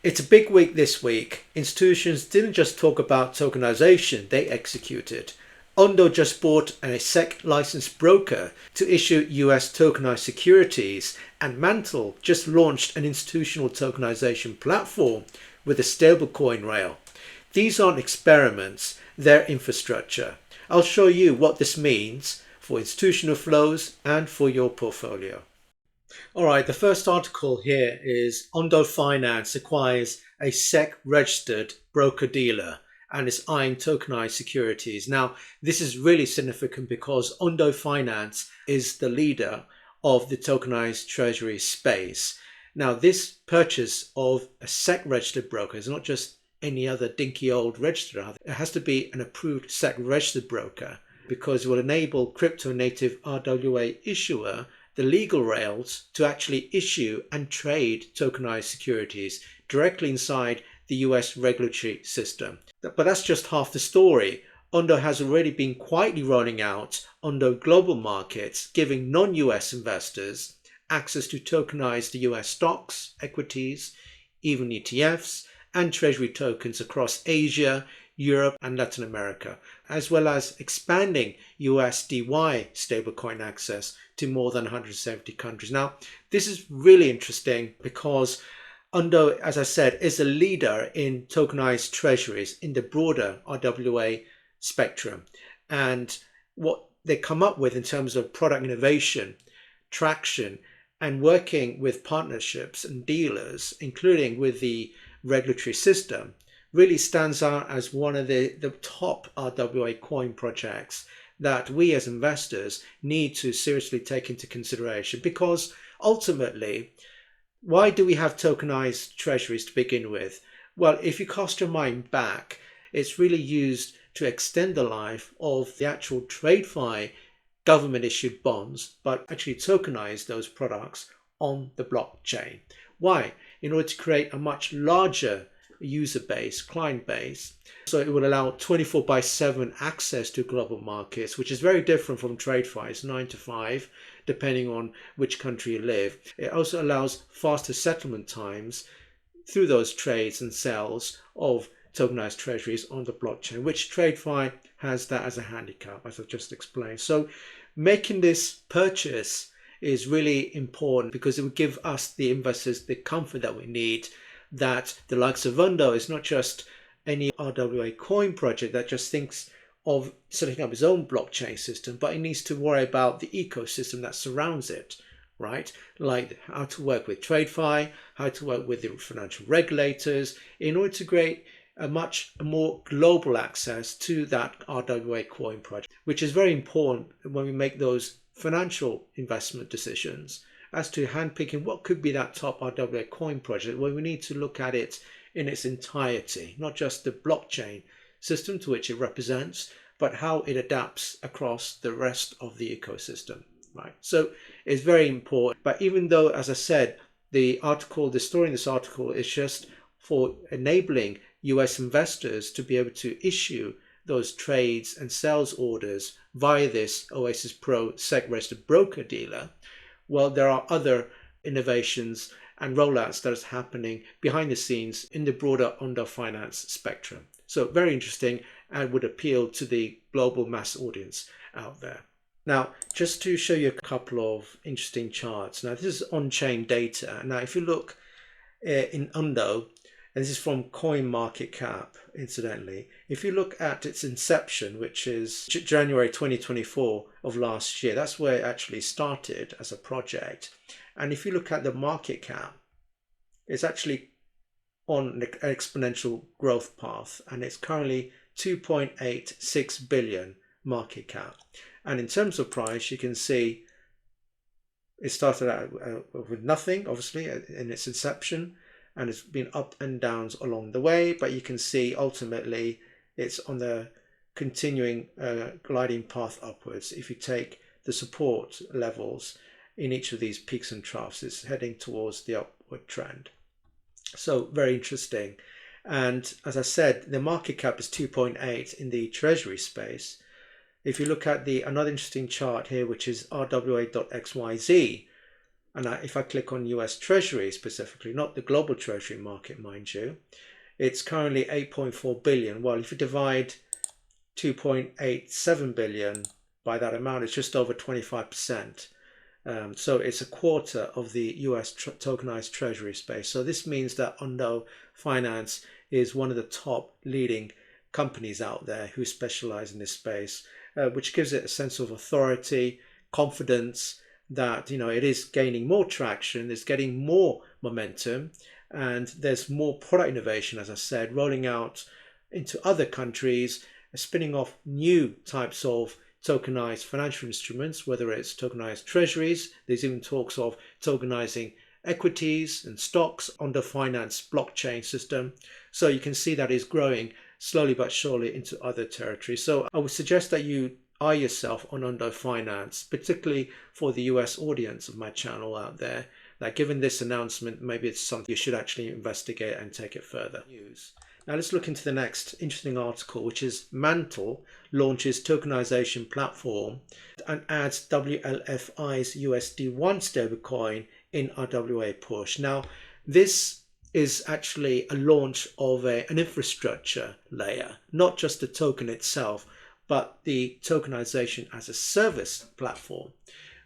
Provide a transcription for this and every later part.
It's a big week this week. Institutions didn't just talk about tokenization, they executed. Ondo just bought a SEC licensed broker to issue US tokenized securities, and Mantle just launched an institutional tokenization platform with a stablecoin rail. These aren't experiments, they're infrastructure. I'll show you what this means for institutional flows and for your portfolio. All right, the first article here is Ondo Finance acquires a SEC registered broker dealer and is eyeing tokenized securities. Now, this is really significant because Ondo Finance is the leader of the tokenized treasury space. Now, this purchase of a SEC registered broker is not just any other dinky old register. It has to be an approved SEC registered broker because it will enable crypto native RWA issuer the legal rails to actually issue and trade tokenized securities directly inside the US regulatory system. But that's just half the story. Ondo has already been quietly rolling out Ondo Global Markets, giving non-US investors access to tokenized US stocks, equities, even ETFs, and treasury tokens across Asia, Europe, and Latin America, as well as expanding USDY stablecoin access to more than 170 countries. Now, this is really interesting because Ondo, as I said, is a leader in tokenized treasuries in the broader RWA spectrum. And what they come up with in terms of product innovation, traction, and working with partnerships and dealers, including with the regulatory system, really stands out as one of the top RWA coin projects that we as investors need to seriously take into consideration. Because ultimately, why do we have tokenized treasuries to begin with? Well, if you cast your mind back, it's really used to extend the life of the actual TradeFi government issued bonds, but actually tokenize those products on the blockchain. Why? In order to create a much larger user base, client base. So it would allow 24/7 access to global markets, which is very different from TradeFi. It's 9 to 5, depending on which country you live. It also allows faster settlement times through those trades and sales of tokenized treasuries on the blockchain, which TradeFi has that as a handicap, as I've just explained. So making this purchase is really important because it would give us, the investors, the comfort that we need that the likes of Ondo is not just any RWA coin project that just thinks of setting up its own blockchain system, but it needs to worry about the ecosystem that surrounds it, right? Like how to work with TradeFi, how to work with the financial regulators in order to create a much more global access to that RWA coin project, which is very important when we make those financial investment decisions as to handpicking what could be that top RWA coin project, where we need to look at it in its entirety, not just the blockchain system to which it represents, but how it adapts across the rest of the ecosystem, right? So it's very important. But even though, as I said, the story in this article is just for enabling US investors to be able to issue those trades and sales orders via this Oasis Pro SEC registered broker dealer, well, there are other innovations and rollouts that is happening behind the scenes in the broader Ondo Finance spectrum. So very interesting and would appeal to the global mass audience out there. Now, just to show you a couple of interesting charts. Now, this is on-chain data. Now, if you look in Ondo, and this is from CoinMarketCap, incidentally. If you look at its inception, which is January 2024 of last year, that's where it actually started as a project. And if you look at the market cap, it's actually on an exponential growth path, and it's currently 2.86 billion market cap. And in terms of price, you can see it started out with nothing, obviously, in its inception, and it's been up and downs along the way, but you can see ultimately it's on the continuing gliding path upwards. If you take the support levels in each of these peaks and troughs, it's heading towards the upward trend. So very interesting. And as I said, the market cap is 2.8 in the treasury space. If you look at another interesting chart here, which is RWA.xyz, and if I click on US Treasury specifically, not the global Treasury market, mind you, it's currently 8.4 billion. Well, if you divide 2.87 billion by that amount, it's just over 25%. So it's a quarter of the US tokenized treasury space. So this means that Ondo Finance is one of the top leading companies out there who specialize in this space, which gives it a sense of authority, confidence that it is gaining more traction, it's getting more momentum, and there's more product innovation, as I said, rolling out into other countries, spinning off new types of tokenized financial instruments, whether it's tokenized treasuries. There's even talks of tokenizing equities and stocks on the finance blockchain system. So you can see that is growing slowly but surely into other territories. So I would suggest that you eye yourself on Ondo Finance, particularly for the US audience of my channel out there, that given this announcement, maybe it's something you should actually investigate and take it further. Now let's look into the next interesting article, which is Mantle launches tokenization platform and adds WLFI's USD1 stablecoin in RWA push. Now this is actually a launch of an infrastructure layer, not just the token itself, but the tokenization as a service platform,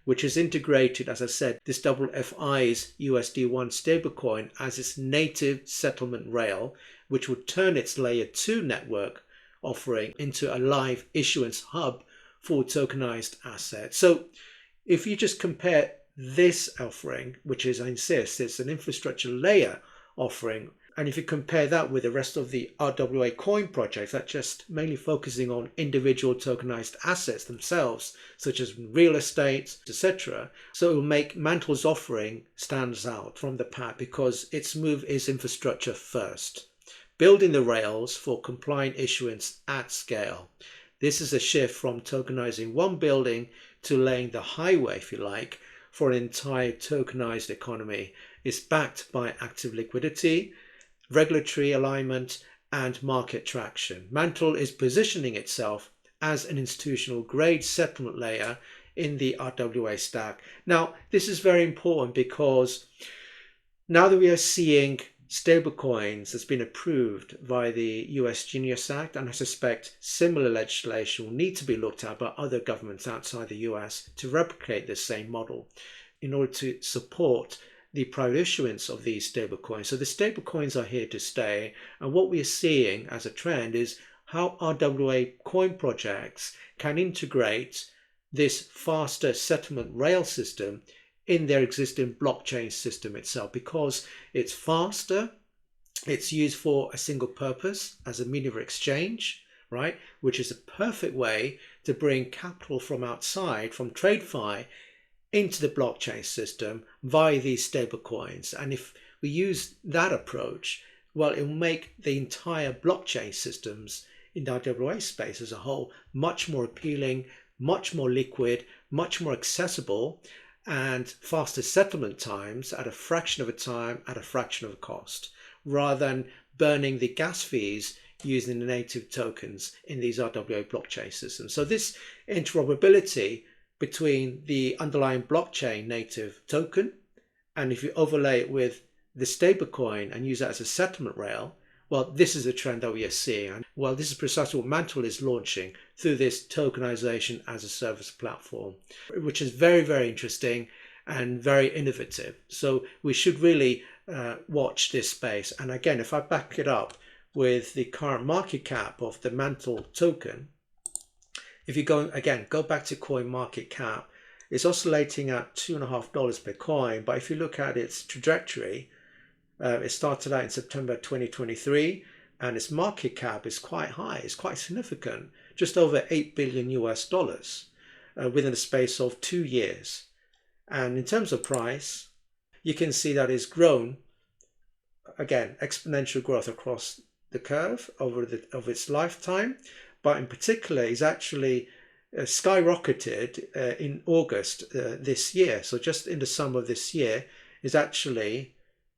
which is integrated, as I said, this WFI's USD1 stablecoin as its native settlement rail, which would turn its layer 2 network offering into a live issuance hub for tokenized assets. So if you just compare this offering, which is, I insist, it's an infrastructure layer offering, and if you compare that with the rest of the RWA coin projects that just mainly focusing on individual tokenized assets themselves, such as real estate, etc. So it will make Mantle's offering stands out from the pack because its move is infrastructure first, building the rails for compliant issuance at scale. This is a shift from tokenizing one building to laying the highway, if you like, for an entire tokenized economy. It's backed by active liquidity, regulatory alignment, and market traction. Mantle is positioning itself as an institutional grade settlement layer in the RWA stack. Now, this is very important because now that we are seeing stablecoins has been approved by the US Genius Act, and I suspect similar legislation will need to be looked at by other governments outside the US to replicate this same model in order to support the private issuance of these stablecoins. So the stablecoins are here to stay, and what we're seeing as a trend is how RWA coin projects can integrate this faster settlement rail system in their existing blockchain system itself, because it's faster, it's used for a single purpose as a medium of exchange, right, which is a perfect way to bring capital from outside, from TradeFi, into the blockchain system via these stablecoins. And if we use that approach, well, it will make the entire blockchain systems in the RWA space as a whole much more appealing, much more liquid, much more accessible, and faster settlement times at a fraction of a time, at a fraction of a cost, rather than burning the gas fees using the native tokens in these RWA blockchain systems. So this interoperability between the underlying blockchain native token, and if you overlay it with the stablecoin and use that as a settlement rail, well, this is a trend that we are seeing. And well, this is precisely what Mantle is launching through this tokenization as a service platform, which is very, very interesting and very innovative. So we should really watch this space. And again, if I back it up with the current market cap of the Mantle token, if you go back to coin market cap, it's oscillating at $2.50 per coin. But if you look at its trajectory, it started out in September 2023, and its market cap is quite high. It's quite significant, just over $8 billion within the space of 2 years. And in terms of price, you can see that it's grown, again, exponential growth across the curve over its lifetime. But in particular, it's actually skyrocketed in August this year. So just in the summer of this year, is actually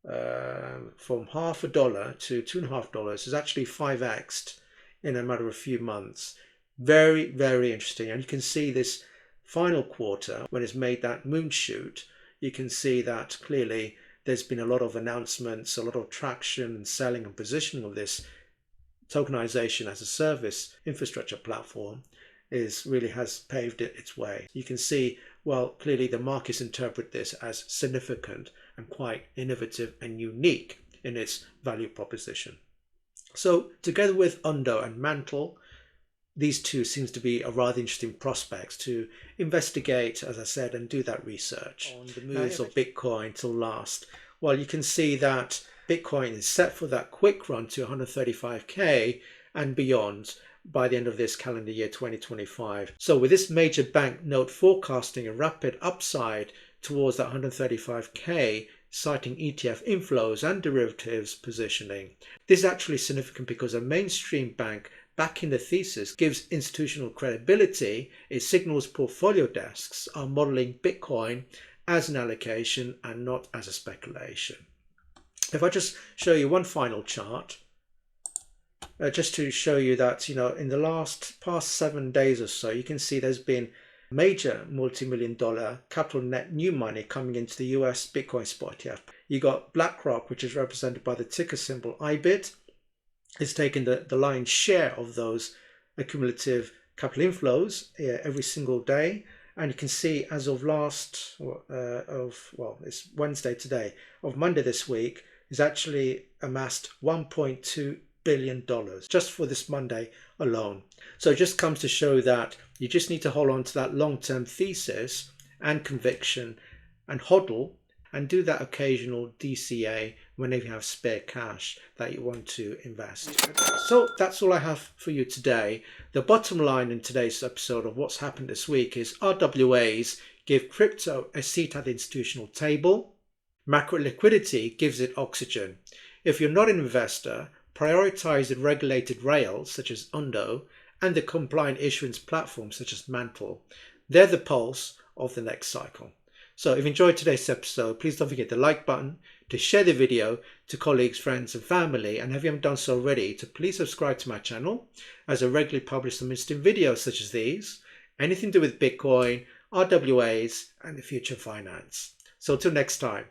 from $0.50 to $2.50 is actually 5x'd in a matter of a few months. Very, very interesting. And you can see this final quarter when it's made that moon shoot. you can see that clearly there's been a lot of announcements, a lot of traction and selling and positioning of this tokenization as a service infrastructure platform really has paved its way. You can see, well, clearly the markets interpret this as significant and quite innovative and unique in its value proposition. So together with Ondo and Mantle, these two seems to be a rather interesting prospects to investigate, as I said, and do that research on the moves of Bitcoin to last. Well, you can see that Bitcoin is set for that quick run to 135k and beyond by the end of this calendar year 2025. So with this major bank note forecasting a rapid upside towards that 135k, citing ETF inflows and derivatives positioning, this is actually significant because a mainstream bank backing the thesis gives institutional credibility. It signals portfolio desks are modeling Bitcoin as an allocation and not as a speculation. If I just show you one final chart, just to show you that, in the past 7 days or so, you can see there's been major multi-million-dollar capital net new money coming into the US Bitcoin spot ETF. You got BlackRock, which is represented by the ticker symbol IBIT. It's taken the lion's share of those accumulative capital inflows every single day. And you can see as of it's Wednesday today, of Monday this week, is actually amassed $1.2 billion just for this Monday alone. So it just comes to show that you just need to hold on to that long-term thesis and conviction and hodl and do that occasional DCA whenever you have spare cash that you want to invest. So that's all I have for you today. The bottom line in today's episode of what's happened this week is RWAs give crypto a seat at the institutional table. Macro liquidity gives it oxygen. If you're not an investor, prioritize the regulated rails such as Ondo and the compliant issuance platforms such as Mantle. They're the pulse of the next cycle. So if you enjoyed today's episode, please don't forget the like button, to share the video to colleagues, friends and family, and if you haven't done so already, to please subscribe to my channel as I regularly publish some interesting videos such as these, anything to do with Bitcoin, RWAs and the future of finance. So until next time.